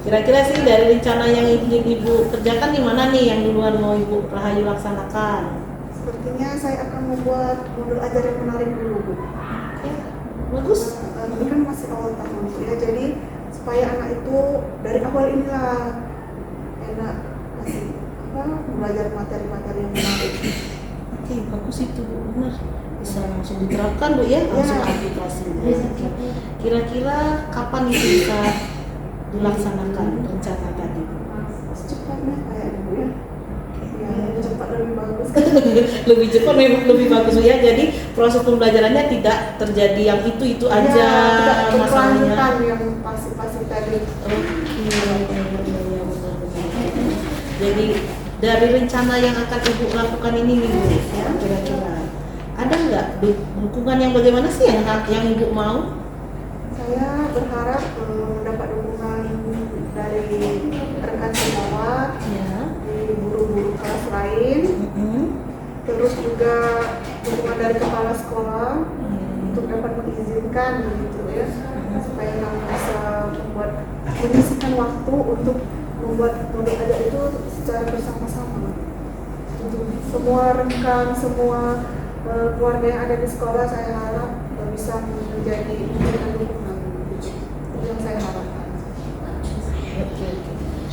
Kira-kira sih dari rencana yang Ibu kerjakan di mana nih yang duluan mau Ibu Rahayu laksanakan? Sepertinya saya akan membuat modul ajar yang menarik dulu Bu. Oke, bagus. Ini kan masih awal tahun ya, jadi supaya anak itu dari awal inilah enak masih belajar materi-materi yang menarik. Oke, bagus itu Bu, benar. Bisa langsung diterapkan Bu ya, langsung aplikasi. Kira-kira kapan itu bisa dilaksanakan rencana tadi? Secepatnya kayaknya Bu ya. Ya, lebih cepat lebih bagus. Lebih cepat memang lebih bagus Bu ya. Jadi proses pembelajarannya tidak terjadi yang itu aja tidak masalahnya. berkelanjutan yang pasti tadi. Benar. Jadi dari rencana yang akan Ibu lakukan ini nih Bu, ya, kira-kira ada nggak dukungan yang bagaimana sih yang Ibu mau? Saya berharap mendapat dukungan dari rekan sejawat, Ya. di guru-guru kelas lain, terus juga dukungan dari kepala sekolah untuk dapat mengizinkan begitu ya, supaya kami bisa menyisihkan waktu untuk membuat modul ajar itu secara bersama-sama. Untuk semua rekan, semua keluarga yang ada di sekolah, saya harap bisa menjadi dukungan. Itu yang saya harapkan. Oke.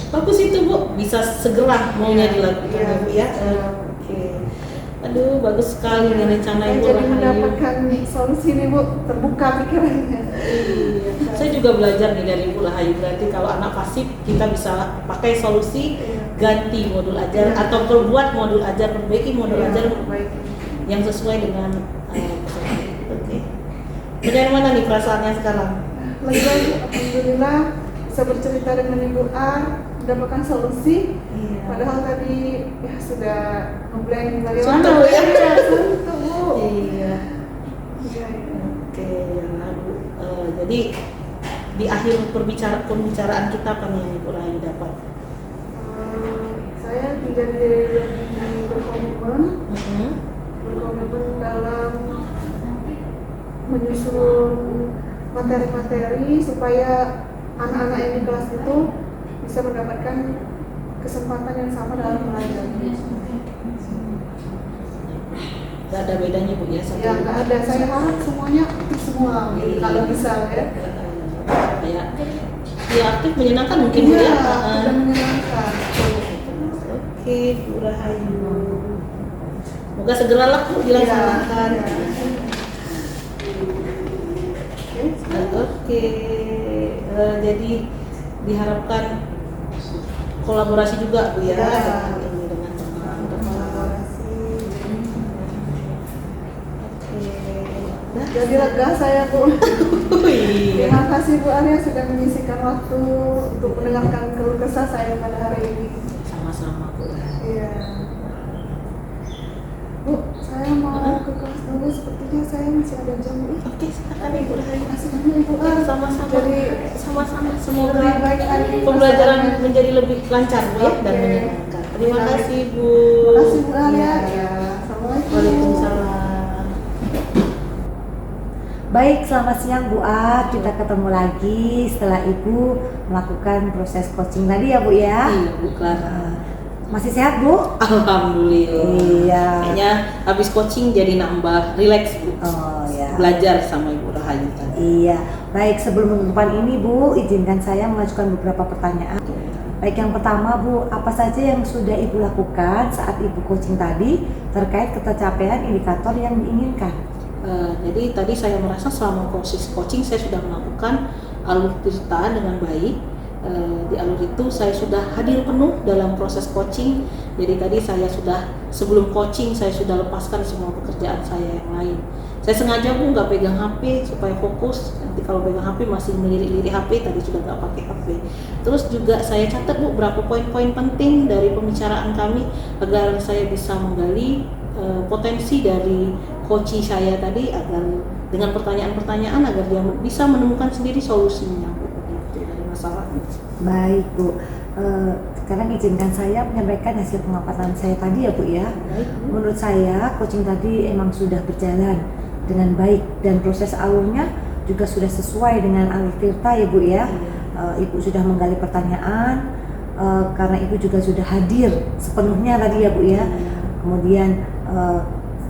Bagus itu Bu, bisa segera maunya dilakukan ya Bu ya. Oke. Aduh, bagus sekali nih rencana Ibu Jadi Rahayu. mendapatkan solusi nih Bu, terbuka pikirannya. Iya. Saya juga belajar nih dari Ibu Rahayu, berarti kalau anak pasif kita bisa pakai solusi ganti modul ajar atau perbuat modul ajar, perbaiki modul ajar baik. yang sesuai dengan peserta. Oke. Bagaimana nih perasaannya sekarang? Lega, alhamdulillah bisa bercerita dengan Ibu A, mendapatkan solusi. Iya. Padahal tadi ya sudah ngeblank bagaimana Suntuk ya? Iya, suntuk Bu. Iya. Iya, iya. Oke, ya Bu. Jadi di akhir pembicaraan kita apa nih yang Ibu Rahayu dapat? Saya menjadi lebih berkomitmen dalam menyusun materi-materi supaya anak-anak yang di kelas itu bisa mendapatkan kesempatan yang sama dalam belajar. Gak ada bedanya Bu ya? Ya nggak ada, saya harap semuanya aktif semua gitu, kalau bisa ya. Kayak ya aktif menyenangkan mungkin Bu Iya, ya? sudah menyenangkan. Oke, Bu Rahayu. Semoga segeralah Bu dilaksanakan. Iya. Oke, jadi diharapkan kolaborasi juga Bu ya, Ya. ini dengan teman-teman. Oke. Jadi lega saya Bu. Iya. Terima kasih Bu Arya sudah menyisihkan waktu untuk mendengarkan keluh kesah saya pada hari ini. Sama-sama Bu. Iya. Bu, saya mau ke kelas dulu, sepertinya saya masih ada jam. Oke, silakan Ibu Rahayu. Masih banyak Ibu Ar. Sama-sama. Jadi Sama-sama. Semoga lebih baik lagi pembelajaran pasangannya. menjadi lebih lancar Bu ya dan Oke. menyenangkan. Terima kasih Bu. Terima kasih Bu Arya. Ya. Assalamualaikum. Waalaikumsalam. Baik, selamat siang Bu A. Kita ketemu lagi setelah Ibu melakukan proses coaching tadi ya Bu ya. Iya Bu Clara. Masih sehat Bu? Alhamdulillah. Iya. Kayaknya habis coaching jadi nambah rileks Bu. Oh ya. Belajar sama Ibu Rahayu tadi. Iya. Baik, sebelum penutupan ini Bu, izinkan saya mengajukan beberapa pertanyaan. Baik, yang pertama Bu, apa saja yang sudah Ibu lakukan saat Ibu coaching tadi terkait tercapaian indikator yang diinginkan? Jadi tadi saya merasa selama proses coaching saya sudah melakukan alur tirta dengan baik. Di alur itu saya sudah hadir penuh dalam proses coaching. Jadi tadi saya sudah sebelum coaching saya sudah lepaskan semua pekerjaan saya yang lain. Saya sengaja Bu nggak pegang HP supaya fokus. Nanti kalau pegang HP masih melirik-lirik HP, tadi sudah nggak pakai HP. Terus juga saya catat Bu berapa poin-poin penting dari pembicaraan kami agar saya bisa menggali potensi dari coaching saya tadi agar dengan pertanyaan-pertanyaan agar dia bisa menemukan sendiri solusinya Bu gitu, dari masalahnya. Baik Bu, sekarang izinkan saya menyampaikan hasil pengamatan saya tadi ya Bu ya. Baik, Bu. Menurut saya coaching tadi emang sudah berjalan dengan baik dan proses alurnya juga sudah sesuai dengan alur tirta ya Bu ya. Ibu sudah menggali pertanyaan karena Ibu juga sudah hadir sepenuhnya tadi ya Bu ya. Kemudian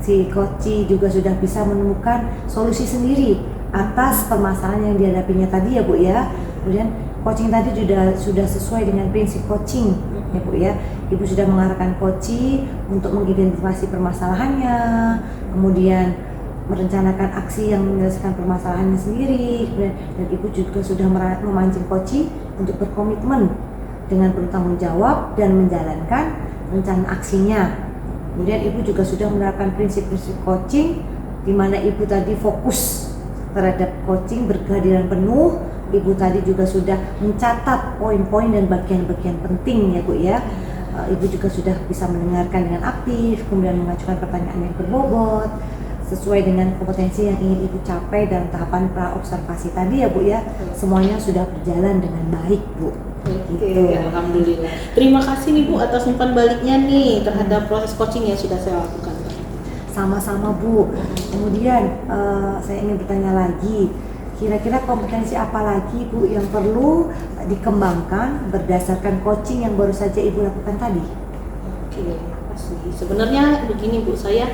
si coach juga sudah bisa menemukan solusi sendiri atas permasalahan yang dihadapinya tadi ya Bu ya. Kemudian coaching tadi sudah sesuai dengan prinsip coaching ya Bu ya. Ibu sudah mengarahkan coach untuk mengidentifikasi permasalahannya, kemudian merencanakan aksi yang menyelesaikan permasalahannya sendiri, dan Ibu juga sudah memancing coach untuk berkomitmen dengan bertanggung jawab dan menjalankan rencana aksinya. Kemudian Ibu juga sudah menerapkan prinsip-prinsip coaching di mana Ibu tadi fokus terhadap coaching berkehadiran penuh. Ibu tadi juga sudah mencatat poin-poin dan bagian-bagian penting ya Bu ya. Ibu juga sudah bisa mendengarkan dengan aktif, kemudian mengajukan pertanyaan yang berbobot sesuai dengan kompetensi yang ingin Ibu capai dalam tahapan pra-observasi tadi ya Bu ya. Semuanya sudah berjalan dengan baik Bu. Oke, alhamdulillah. Terima kasih nih Bu atas umpan baliknya nih terhadap proses coaching yang sudah saya lakukan. sama-sama Bu. Kemudian saya ingin bertanya lagi, kira-kira kompetensi apa lagi Bu yang perlu dikembangkan berdasarkan coaching yang baru saja Ibu lakukan tadi? Oke, pasti. Sebenarnya begini Bu, saya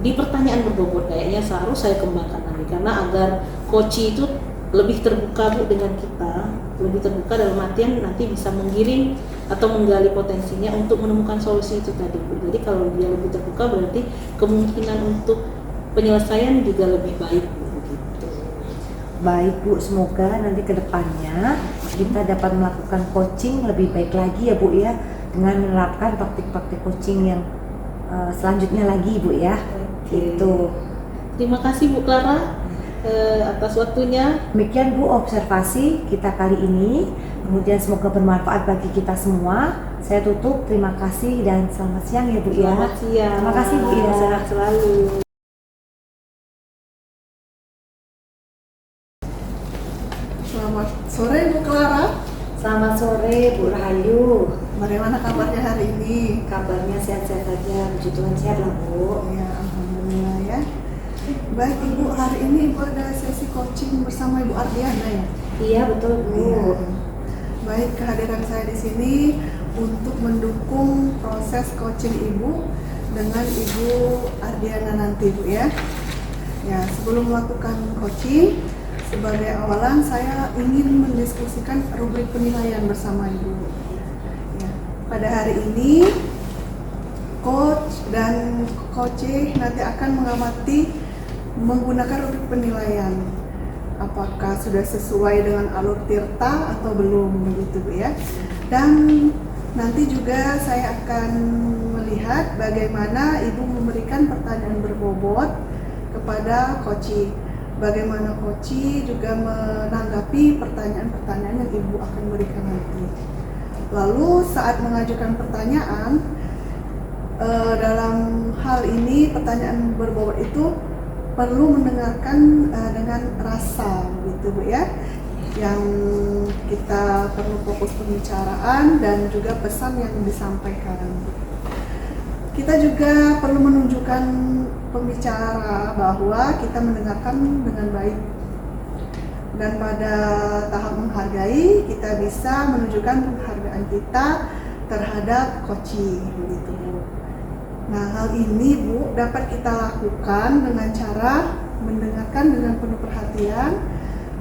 di pertanyaan berbobot kayaknya seharus saya kembangkan lagi karena agar coach itu lebih terbuka Bu dengan kita, lebih terbuka dalam artian nanti bisa menggiring atau menggali potensinya untuk menemukan solusi itu tadi Bu. Jadi kalau dia lebih terbuka berarti kemungkinan untuk penyelesaian juga lebih baik Bu. Begitu. Baik Bu, semoga nanti ke depannya kita dapat melakukan coaching lebih baik lagi ya Bu ya, dengan menerapkan praktik-praktik coaching yang selanjutnya lagi Bu ya. Oke. Itu. Terima kasih Bu Clara atas waktunya. Demikian Bu observasi kita kali ini. Kemudian semoga bermanfaat bagi kita semua. Saya tutup. Terima kasih dan selamat siang ya Bu ya. Selamat siang. Terima kasih Bu ya. Sehat selalu. Selamat sore Bu Clara. Selamat sore Bu Rahayu. Bagaimana kabarnya hari ini? Kabarnya sehat-sehat saja, puji Tuhan sehat lah Bu. Ya, alhamdulillah ya. Baik Ibu, hari ini Ibu ada sesi coaching bersama Ibu Ardiana ya? Iya betul Bu. Iya. Baik, kehadiran saya di sini untuk mendukung proses coaching Ibu dengan Ibu Ardiana nanti Bu ya. Ya, sebelum melakukan coaching, sebagai awalan saya ingin mendiskusikan rubrik penilaian bersama Ibu. Ya, pada hari ini coach dan coach nanti akan mengamati menggunakan rubrik penilaian. Apakah sudah sesuai dengan alur tirta atau belum begitu Bu ya. Dan nanti juga saya akan melihat bagaimana Ibu memberikan pertanyaan berbobot kepada coach. Bagaimana coach juga menanggapi pertanyaan-pertanyaan yang Ibu akan berikan nanti. Lalu saat mengajukan pertanyaan, dalam hal ini pertanyaan berbobot itu perlu mendengarkan dengan rasa gitu Bu ya, yang kita perlu fokus pembicaraan dan juga pesan yang disampaikan. Kita juga perlu menunjukkan pembicara bahwa kita mendengarkan dengan baik, dan pada tahap menghargai kita bisa menunjukkan penghargaan kita terhadap coaching begitu Bu. Nah, hal ini Bu dapat kita lakukan dengan cara mendengarkan dengan penuh perhatian,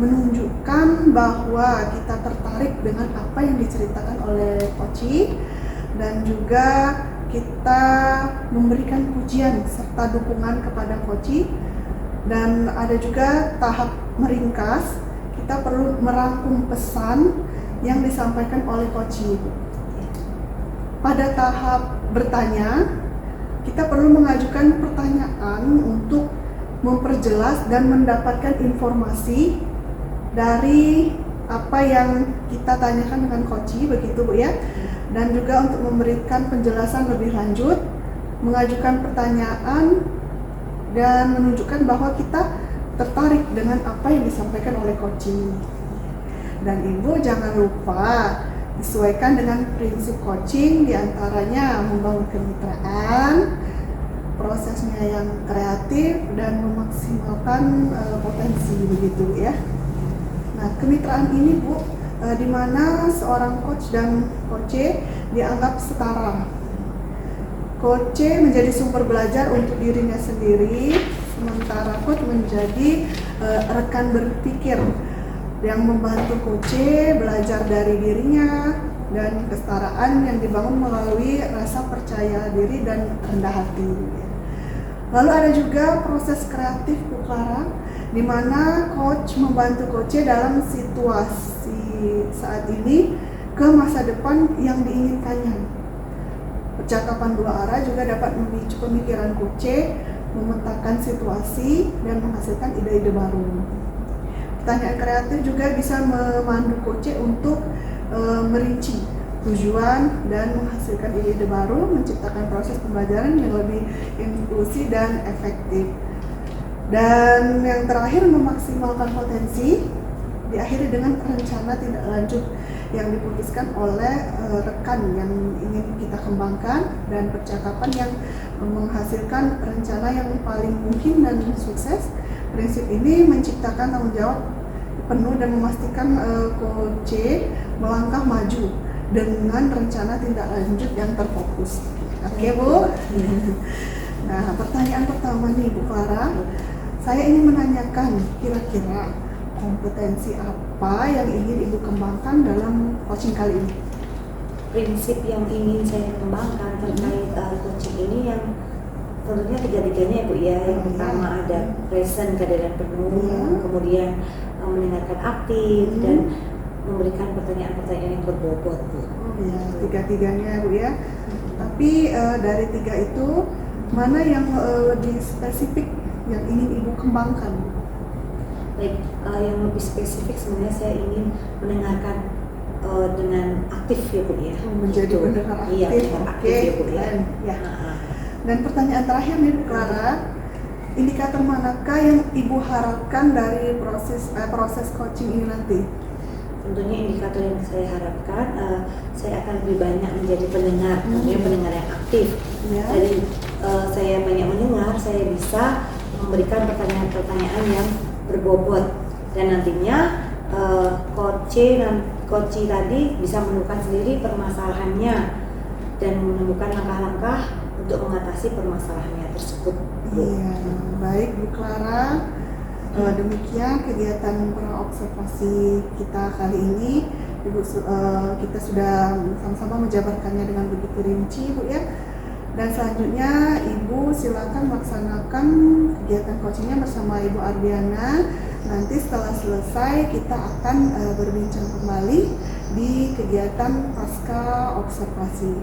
menunjukkan bahwa kita tertarik dengan apa yang diceritakan oleh coach, dan juga kita memberikan pujian serta dukungan kepada coach. Dan ada juga tahap meringkas, kita perlu merangkum pesan yang disampaikan oleh coach. Pada tahap bertanya, kita perlu mengajukan pertanyaan untuk memperjelas dan mendapatkan informasi dari apa yang kita tanyakan dengan coach begitu Bu ya. Dan juga untuk memberikan penjelasan lebih lanjut, mengajukan pertanyaan dan menunjukkan bahwa kita tertarik dengan apa yang disampaikan oleh coach. Dan Ibu jangan lupa disesuaikan dengan prinsip coaching, diantaranya membangun kemitraan, prosesnya yang kreatif dan memaksimalkan potensi begitu ya. Nah, kemitraan ini Bu, di mana seorang coach dan coach dianggap setara. Coach menjadi sumber belajar untuk dirinya sendiri, sementara coach menjadi rekan berpikir yang membantu coach belajar dari dirinya, dan kesetaraan yang dibangun melalui rasa percaya diri dan rendah hati. Lalu ada juga proses kreatif Bu Clara, di mana coach membantu coach dalam situasi saat ini ke masa depan yang diinginkannya. Percakapan dua arah juga dapat memicu pemikiran coach, memetakan situasi dan menghasilkan ide-ide baru. Pertanyaan kreatif juga bisa memandu coach untuk merinci tujuan dan menghasilkan ide-ide baru, menciptakan proses pembelajaran yang lebih inklusif dan efektif. Dan yang terakhir, memaksimalkan potensi diakhiri dengan rencana tindak lanjut yang diputuskan oleh rekan yang ingin kita kembangkan, dan percakapan yang menghasilkan rencana yang paling mungkin dan sukses. Prinsip ini menciptakan tanggung jawab penuh dan memastikan Coach melangkah maju dengan rencana tindak lanjut yang terfokus. Oke, Bu. Nah, pertanyaan pertama nih, Bu Clara. Saya ingin menanyakan kira-kira kompetensi apa yang ingin Ibu kembangkan dalam coaching kali ini? Prinsip yang ingin saya kembangkan terkait coaching ini yang tentunya tiga-tiganya ya Bu ya. Yang pertama ada present, kehadiran penuh, kemudian mendengarkan aktif dan memberikan pertanyaan-pertanyaan yang berbobot Bu. Oh ya, tiga-tiganya Bu ya. Tapi dari tiga itu mana yang lebih spesifik yang ingin Ibu kembangkan? Baik, yang lebih spesifik sebenarnya saya ingin mendengarkan dengan aktif ya Bu ya. Menjadi Gitu. pendengar aktif. Iya, pendengar aktif ya Bu ya. keren. Ya. Dan pertanyaan terakhir nih Bu Clara, indikator manakah yang Ibu harapkan dari proses coaching ini nanti? Tentunya indikator yang saya harapkan, saya akan lebih banyak menjadi pendengar, tentunya pendengar yang aktif. Ya. Dari saya banyak mendengar, saya bisa memberikan pertanyaan-pertanyaan yang berbobot, dan nantinya coach tadi bisa menemukan sendiri permasalahannya dan menemukan langkah-langkah untuk mengatasi permasalahannya tersebut. Iya, baik Bu Clara. Demikian kegiatan praobservasi kita kali ini. Ibu, kita sudah sama-sama menjabarkannya dengan begitu rinci Bu ya. Dan selanjutnya Ibu silakan melaksanakan kegiatan coachingnya bersama Ibu Ardiana. Nanti setelah selesai kita akan berbincang kembali di kegiatan pasca observasi.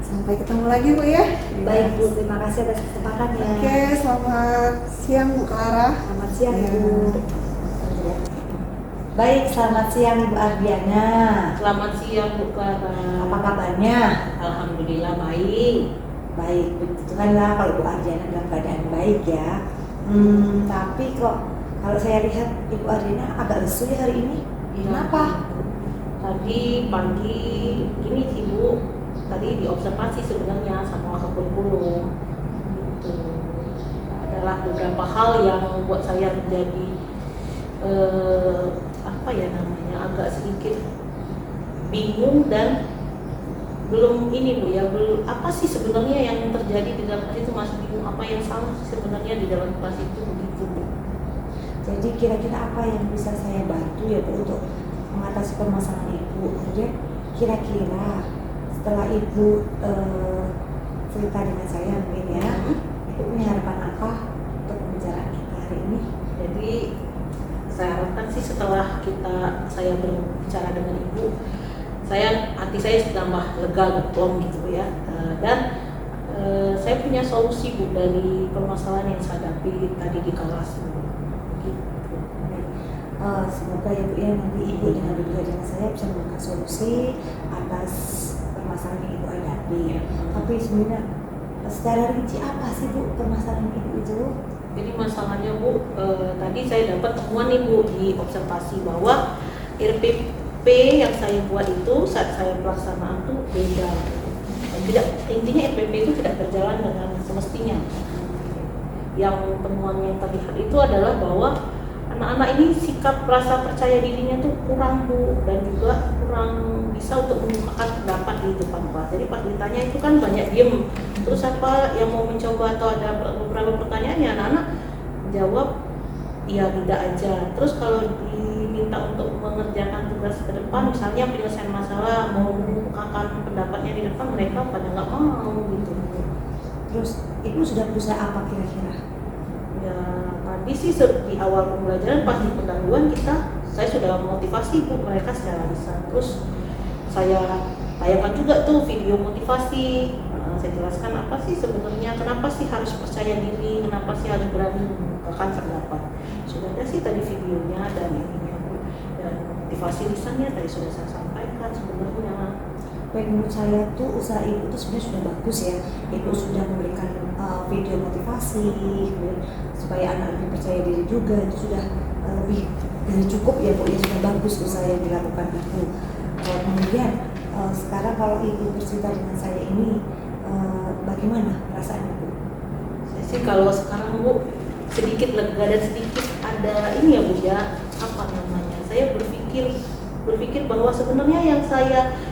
Sampai ketemu lagi Bu ya. Baik Bu, terima kasih atas kesempatannya. Oke, selamat siang Bu Clara. Selamat siang Ya. Ibu. Baik, selamat siang Ibu Ardiana. Selamat siang Bu Clara. Apa kabarnya? Alhamdulillah baik. Baik, begitu kan lah kalau Ibu Ardiana dalam keadaan baik ya. Tapi kok kalau saya lihat Ibu Ardiana agak lesu ya hari ini. Kenapa? Tadi pagi gini sih Bu, tadi diobservasi sebenarnya sama kurikulum. Gitu. Adalah beberapa hal yang membuat saya menjadi apa ya namanya, agak sedikit bingung dan belum ini Bu ya, belum apa sih sebenarnya yang terjadi di dalam kelas itu, masih bingung apa yang salah sih sebenarnya di dalam kelas itu begitu Bu. Jadi kira-kira apa yang bisa saya bantu ya Bu untuk mengatasi permasalahan Ibu? Kemudian kira-kira setelah Ibu cerita dengan saya mungkin ya, Ibu punya harapan apa untuk pembicaraan kita hari ini? Jadi saya harapkan sih setelah saya berbicara dengan Ibu, hati saya tambah lega, plong gitu ya. Dan saya punya solusi Bu dari permasalahan yang saya hadapi tadi di kelas Bu. Gitu. Semoga ya Bu ya nanti Ibu dengan berbicara dengan saya bisa menemukan solusi atas permasalahan yang Ibu hadapi. Tapi sebenarnya secara rinci apa sih Bu permasalahan Ibu itu? Jadi masalahnya Bu, tadi saya dapat temuan nih Bu di observasi bahwa RPP yang saya buat itu saat saya pelaksanaan tuh beda. Dan intinya RPP itu tidak berjalan dengan semestinya. Yang temuan yang terlihat itu adalah bahwa anak-anak ini sikap rasa percaya dirinya tuh kurang Bu, dan juga kurang bisa untuk mengungkapkan pendapat di depan kelas. Jadi pas ditanya itu kan banyak diem. Terus apa yang mau mencoba atau ada beberapa pertanyaan ya anak-anak jawab iya tidak aja. Terus kalau diminta untuk mengerjakan tugas ke depan, misalnya penyelesaian masalah, mau mengungkapkan pendapatnya di depan, mereka pada nggak mau gitu. Terus Ibu sudah berusaha apa kira-kira? Ya tadi sih di awal pembelajaran pas di pendahuluan saya sudah motivasi Bu mereka secara lisan. Terus saya tayangkan juga tuh video motivasi. Saya jelaskan apa sih sebenarnya, kenapa sih harus percaya diri, kenapa sih harus berani mengungkapkan pendapat. Sudah ada sih tadi videonya dan ininya Bu, dan motivasi lisannya tadi sudah saya sampaikan sebenarnya. Baik, menurut saya tuh usaha Ibu tuh sebenarnya sudah bagus ya. Ibu sudah memberikan video motivasi supaya anak lebih percaya diri juga, itu sudah lebih dari cukup ya Bu ya, sudah bagus usaha yang dilakukan Ibu. Kemudian sekarang kalau Ibu bercerita dengan saya ini, bagaimana perasaan Ibu? Saya sih kalau sekarang Bu sedikit lega dan sedikit ada ini ya Bu ya, apa namanya, saya berpikir bahwa sebenarnya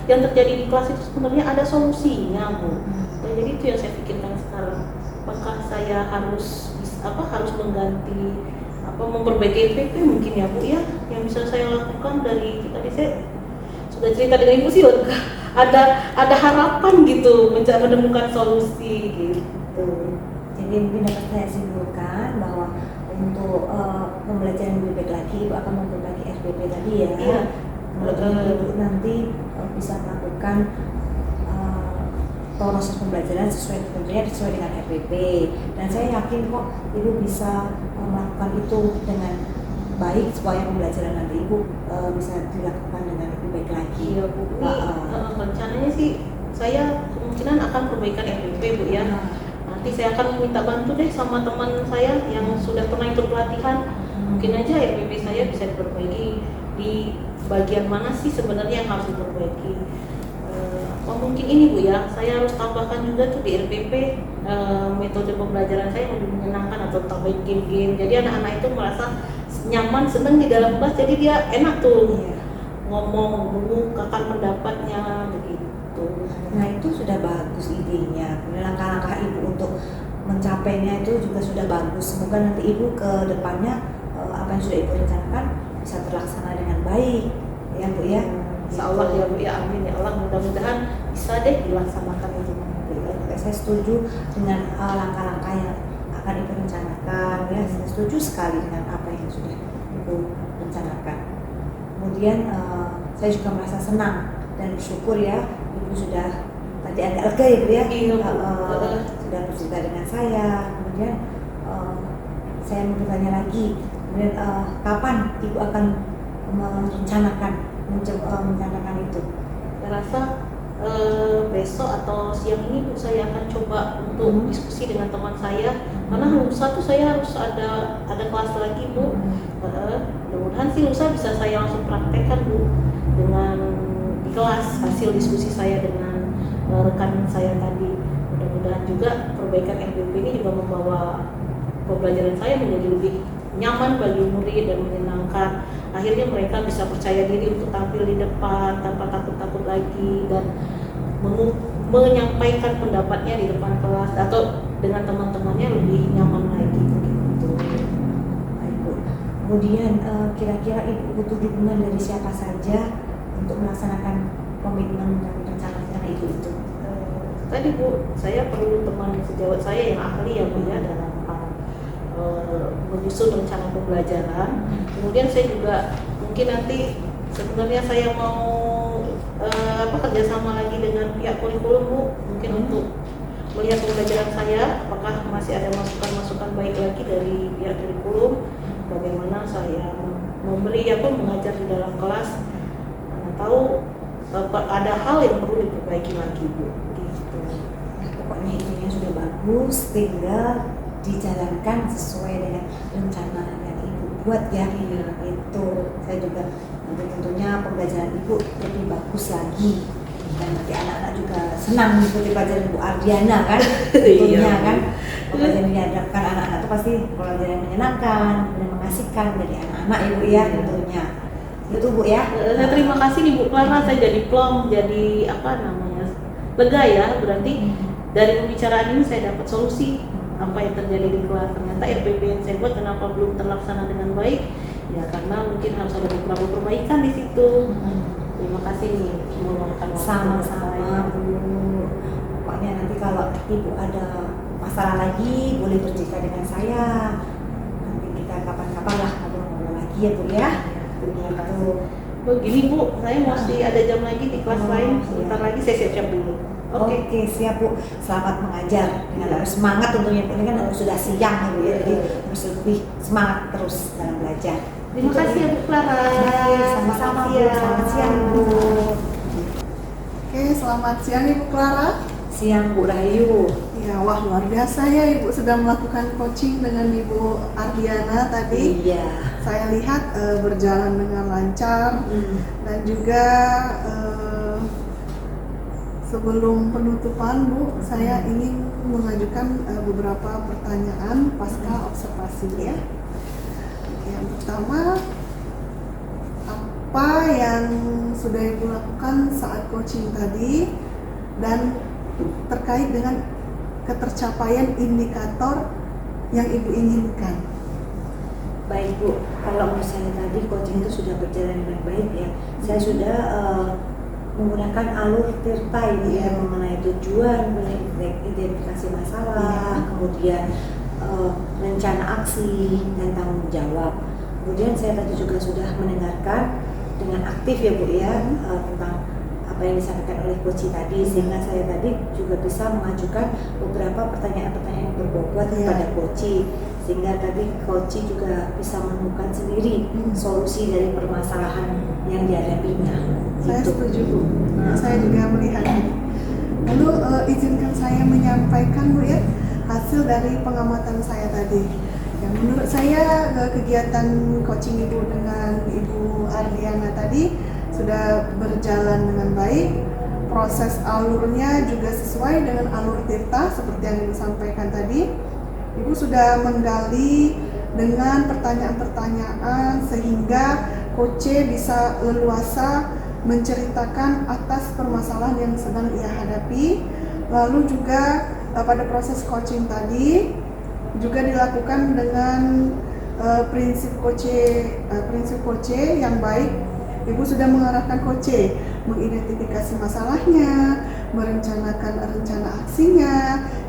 yang terjadi di kelas itu sebenarnya ada solusinya Bu. Dan jadi itu yang saya pikirkan sekarang. Apakah saya harus mengganti memperbaiki NPP mungkin ya Bu ya, yang bisa saya lakukan. Dari tadi saya sudah cerita dengan Ibu sih ada harapan gitu menemukan solusi gitu. Jadi mungkin dapat saya simpulkan bahwa untuk pembelajaran lebih baik lagi Ibu akan memperbaiki SPP tadi ya. Iya. Kemudian Ibu nanti bisa melakukan proses pembelajaran sesuai dengan RPP, dan saya yakin kok Ibu bisa melakukan itu dengan baik supaya pembelajaran nanti Ibu bisa dilakukan dengan lebih baik lagi. Iya Bu, rencananya sih saya kemungkinan akan perbaikan RPP Bu ya. Nanti saya akan minta bantu deh sama teman saya yang sudah pernah ikut pelatihan. Mungkin aja RPP saya bisa diperbaiki di bagian mana sih sebenarnya yang harus diperbaiki. Mungkin ini Bu ya, saya harus tambahkan juga tuh di RPP metode pembelajaran saya lebih menyenangkan atau tambahin game-game. Jadi anak-anak itu merasa nyaman, senang di dalam kelas, jadi dia enak tuh ngomong, mengungkapkan pendapatnya begitu. Nah itu sudah bagus idenya. Kemudian langkah-langkah Ibu untuk mencapainya itu juga sudah bagus. Semoga nanti Ibu ke depannya apa yang sudah Ibu rencanakan bisa terlaksana dengan baik, ya Bu ya. Insya Allah ya Bu ya, amin ya Allah, mudah-mudahan bisa deh dilaksanakan itu. Saya setuju dengan langkah-langkah yang akan Ibu rencanakan ya. Saya setuju sekali dengan apa yang sudah Ibu rencanakan. Kemudian saya juga merasa senang dan bersyukur ya Ibu sudah tadi agak lega ya Bu ya. Iya, sudah bercerita dengan saya. Kemudian saya mau bertanya lagi, kemudian kapan Ibu akan merencanakan itu? Saya rasa besok atau siang ini Bu, saya akan coba untuk diskusi dengan teman saya, karena lusa tuh saya harus ada kelas lagi Bu. Mudah-mudahan sih lusa bisa saya langsung praktekkan Bu dengan di kelas hasil diskusi saya dengan rekan saya tadi. Mudah-mudahan juga perbaikan MPP ini juga membawa pembelajaran saya menjadi lebih nyaman bagi murid dan menyenangkan. Akhirnya mereka bisa percaya diri untuk tampil di depan tanpa takut-takut lagi dan menyampaikan pendapatnya di depan kelas atau dengan teman-temannya lebih nyaman lagi begitu. Baik Bu. Kemudian kira-kira Ibu butuh dukungan dari siapa saja untuk melaksanakan komitmen dan rencana Ibu itu? Tadi Bu, saya perlu teman sejawat saya yang ahli ya Bu ya dalam menyusun rencana pembelajaran. Kemudian saya juga mungkin nanti sebenarnya saya mau kerjasama lagi dengan pihak kurikulum Bu, mungkin untuk melihat pembelajaran saya apakah masih ada masukan-masukan baik lagi dari pihak kurikulum, bagaimana saya mengajar di dalam kelas. Mana tahu ada hal yang perlu diperbaiki lagi Bu gitu. Pokoknya itunya sudah bagus, tinggal dijalankan sesuai dengan rencana yang Ibu buat ya. Itu saya juga tentunya pembelajaran Ibu lebih bagus lagi, dan nanti anak-anak juga senang mengikuti pelajaran Bu Ardiana kan. Tentunya kan pembelajaran yang dihadapkan anak-anak itu pasti pelajaran yang menyenangkan dan mengasihkan dari anak-anak Ibu ya tentunya. Itu Bu ya. Saya terima kasih nih Bu Clara, saya jadi plong, jadi lega ya, berarti dari pembicaraan ini saya dapat solusi apa yang terjadi di kelas. Ternyata RPP yang saya buat kenapa belum terlaksana dengan baik ya, karena mungkin harus ada beberapa perbaikan di situ. Terima kasih nih meluangkan waktu. Sama-sama Bu. Pokoknya nanti kalau Ibu ada masalah lagi boleh bercerita dengan saya. Nanti kita kapan-kapan lah ngobrol-ngobrol lagi ya Bu ya. Begitu. Begini Bu, saya masih ada jam lagi di kelas lain. Sebentar lagi saya siap-siap dulu. Oke, siap Bu. Selamat mengajar dengan harus semangat tentunya Bu. Ini kan sudah siang ya Bu ya, jadi harus lebih semangat terus dalam belajar. Terima kasih ya Bu Clara. Sama-sama Bu. Selamat siang Bu. Oke, selamat siang Ibu Clara. Siang Bu Rahayu. Ya, wah luar biasa ya Ibu sudah melakukan coaching dengan Ibu Ardiana tadi. Iya. saya lihat berjalan dengan lancar. Dan juga sebelum penutupan Bu, saya ingin mengajukan beberapa pertanyaan pasca observasi ya. Yang pertama, apa yang sudah Ibu lakukan saat coaching tadi dan terkait dengan ketercapaian indikator yang Ibu inginkan? Baik Bu, kalau menurut saya tadi coaching itu sudah berjalan dengan baik ya. Saya sudah menggunakan alur tirta ini ya, mengenai tujuan, identifikasi masalah, kemudian rencana aksi dan tanggung jawab. Kemudian saya tadi juga sudah mendengarkan dengan aktif ya Bu ya, tentang apa yang disampaikan oleh coach tadi, sehingga saya tadi juga bisa mengajukan beberapa pertanyaan-pertanyaan yang berbobot kepada coach, sehingga tadi coach juga bisa menemukan sendiri solusi dari permasalahan yang dihadapinya. Saya Gitu. setuju Bu. Saya juga melihat ini. Lalu izinkan saya menyampaikan Bu ya, hasil dari pengamatan saya tadi. Yang menurut saya kegiatan coaching Ibu dengan Ibu Ardiana tadi sudah berjalan dengan baik. Proses alurnya juga sesuai dengan alur tirta seperti yang Ibu sampaikan tadi. Ibu sudah menggali dengan pertanyaan-pertanyaan sehingga coach bisa leluasa menceritakan atas permasalahan yang sedang ia hadapi. Lalu juga pada proses coaching tadi juga dilakukan dengan prinsip coach yang baik. Ibu sudah mengarahkan coach mengidentifikasi masalahnya, merencanakan rencana aksinya.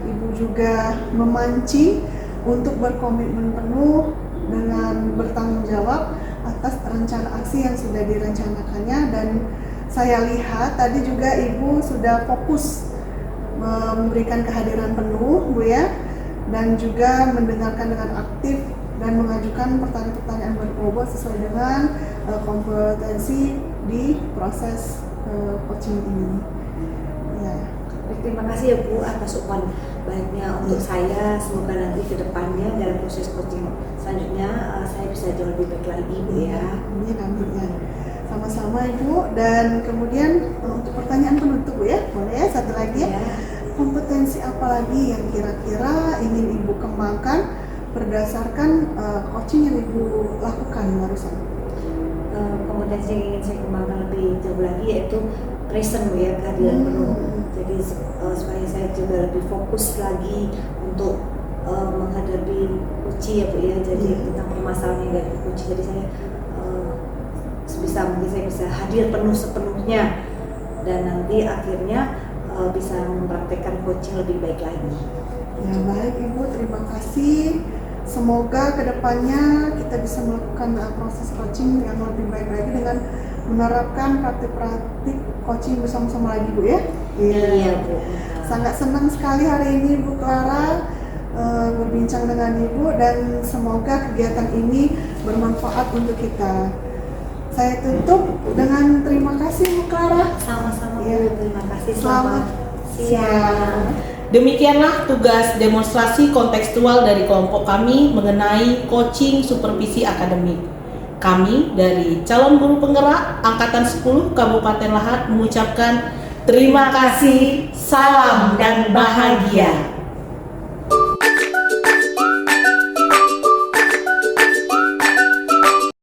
Ibu juga memancing untuk berkomitmen penuh dengan bertanggung jawab atas rencana aksi yang sudah direncanakannya. Dan saya lihat tadi juga Ibu sudah fokus memberikan kehadiran penuh Bu ya, dan juga mendengarkan dengan aktif dan mengajukan pertanyaan-pertanyaan berbobot sesuai dengan kompetensi di proses coaching ini. Ya. Terima kasih ya Bu atas umpan baiknya untuk saya. Semoga nanti ke depannya dalam proses coaching selanjutnya saya bisa jauh lebih baik lagi Bu ya. Amin, amin ya. Sama-sama Ibu. Dan kemudian untuk pertanyaan penutup Bu ya, boleh ya satu lagi ya. Kompetensi apa lagi yang kira-kira ingin Ibu kembangkan berdasarkan coaching yang Ibu lakukan barusan? Kompetensi yang ingin saya kembangkan lebih jauh lagi yaitu present Bu ya, kehadiran penuh. Jadi supaya saya juga lebih fokus lagi untuk menghadapi coach ya Bu ya. Jadi tentang permasalahan yang dari coach, jadi saya mungkin saya bisa hadir penuh sepenuhnya dan nanti akhirnya bisa mempraktekkan coaching lebih baik lagi. Ya baik Ibu, terima kasih. Semoga kedepannya kita bisa melakukan proses coaching yang lebih baik lagi dengan menerapkan praktik-praktik coaching bersama-sama lagi Bu ya. Iya Bu. Sangat senang sekali hari ini Bu Clara berbincang dengan Ibu, dan semoga kegiatan ini bermanfaat untuk kita. Saya tutup dengan terima kasih Bu Clara. Sama-sama Ya. Bu, terima kasih. Selamat siang. Demikianlah tugas demonstrasi kontekstual dari kelompok kami mengenai coaching supervisi akademik. Kami dari calon guru penggerak Angkatan 10 Kabupaten Lahat mengucapkan terima kasih, salam dan bahagia.